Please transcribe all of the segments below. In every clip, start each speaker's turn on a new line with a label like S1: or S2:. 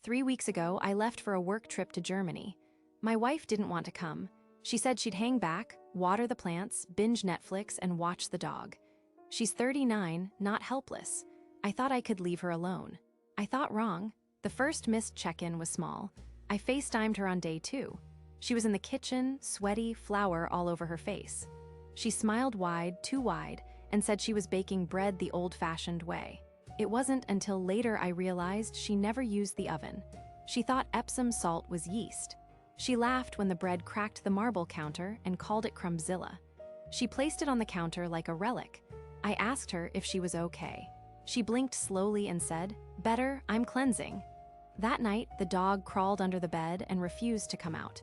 S1: 3 weeks ago, I left for a work trip to Germany. My wife didn't want to come. She said she'd hang back, water the plants, binge Netflix, and watch the dog. She's 39, not helpless. I thought I could leave her alone. I thought wrong. The first missed check-in was small. I FaceTimed her on day 2. She was in the kitchen, sweaty, flour all over her face. She smiled wide, too wide, and said she was baking bread the old-fashioned way. It wasn't until later I realized she never used the oven. She thought Epsom salt was yeast. She laughed when the bread cracked the marble counter and called it Crumbzilla. She placed it on the counter like a relic. I asked her if she was okay. She blinked slowly and said, "Better, I'm cleansing." That night, the dog crawled under the bed and refused to come out.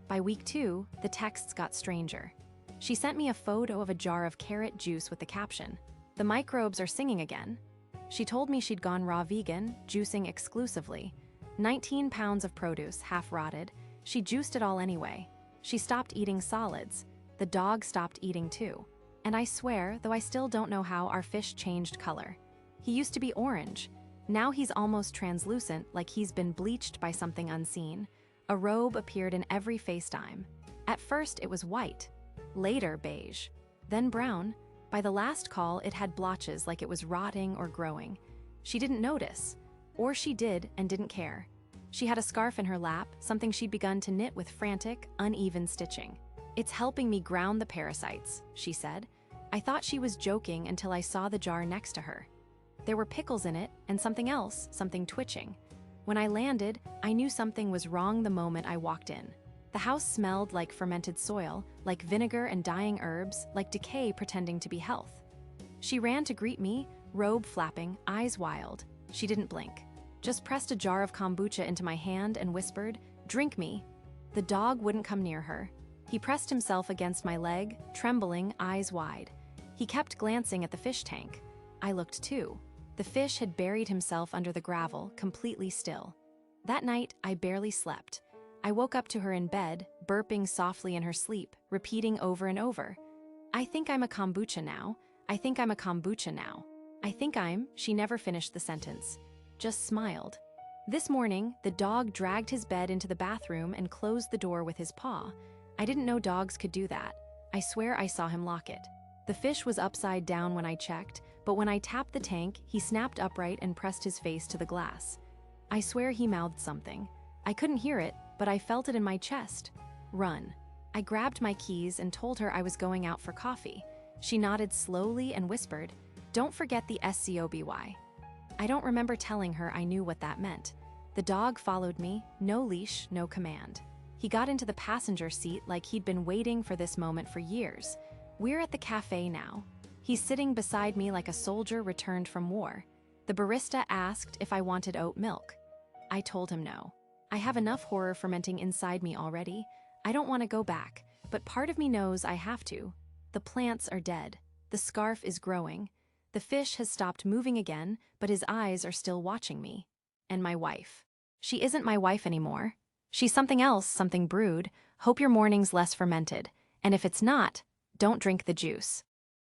S1: By week 2, the texts got stranger. She sent me a photo of a jar of carrot juice with the caption, "The microbes are singing again." She told me she'd gone raw vegan, juicing exclusively. 19 pounds of produce, half rotted. She juiced it all anyway. She stopped eating solids. The dog stopped eating too. And I swear, though I still don't know how, our fish changed color. He used to be orange. Now he's almost translucent, like he's been bleached by something unseen. A robe appeared in every FaceTime. At first, it was white. Later, beige. Then brown. By the last call, it had blotches like it was rotting or growing. She didn't notice. Or she did and didn't care. She had a scarf in her lap, something she'd begun to knit with frantic, uneven stitching. "It's helping me ground the parasites," she said. I thought she was joking until I saw the jar next to her. There were pickles in it and something else, something twitching. When I landed, I knew something was wrong the moment I walked in. The house smelled like fermented soil, like vinegar and dying herbs, like decay pretending to be health. She ran to greet me, robe flapping, eyes wild. She didn't blink. Just pressed a jar of kombucha into my hand and whispered, "Drink me." The dog wouldn't come near her. He pressed himself against my leg, trembling, eyes wide. He kept glancing at the fish tank. I looked too. The fish had buried himself under the gravel, completely still. That night, I barely slept. I woke up to her in bed, burping softly in her sleep, repeating over and over, "I think I'm a kombucha now. I think I'm a kombucha now. I think I'm," she never finished the sentence. Just smiled. This morning, the dog dragged his bed into the bathroom and closed the door with his paw. I didn't know dogs could do that. I swear I saw him lock it. The fish was upside down when I checked, but when I tapped the tank, he snapped upright and pressed his face to the glass. I swear he mouthed something. I couldn't hear it, but I felt it in my chest. "Run." I grabbed my keys and told her I was going out for coffee. She nodded slowly and whispered, "Don't forget the SCOBY." I don't remember telling her I knew what that meant. The dog followed me, no leash, no command. He got into the passenger seat like he'd been waiting for this moment for years. We're at the cafe now. He's sitting beside me like a soldier returned from war. The barista asked if I wanted oat milk. I told him no. I have enough horror fermenting inside me already. I don't want to go back, but part of me knows I have to. The plants are dead. The scarf is growing. The fish has stopped moving again, but his eyes are still watching me. And my wife. She isn't my wife anymore. She's something else, something brewed. Hope your morning's less fermented. And if it's not, don't drink the juice.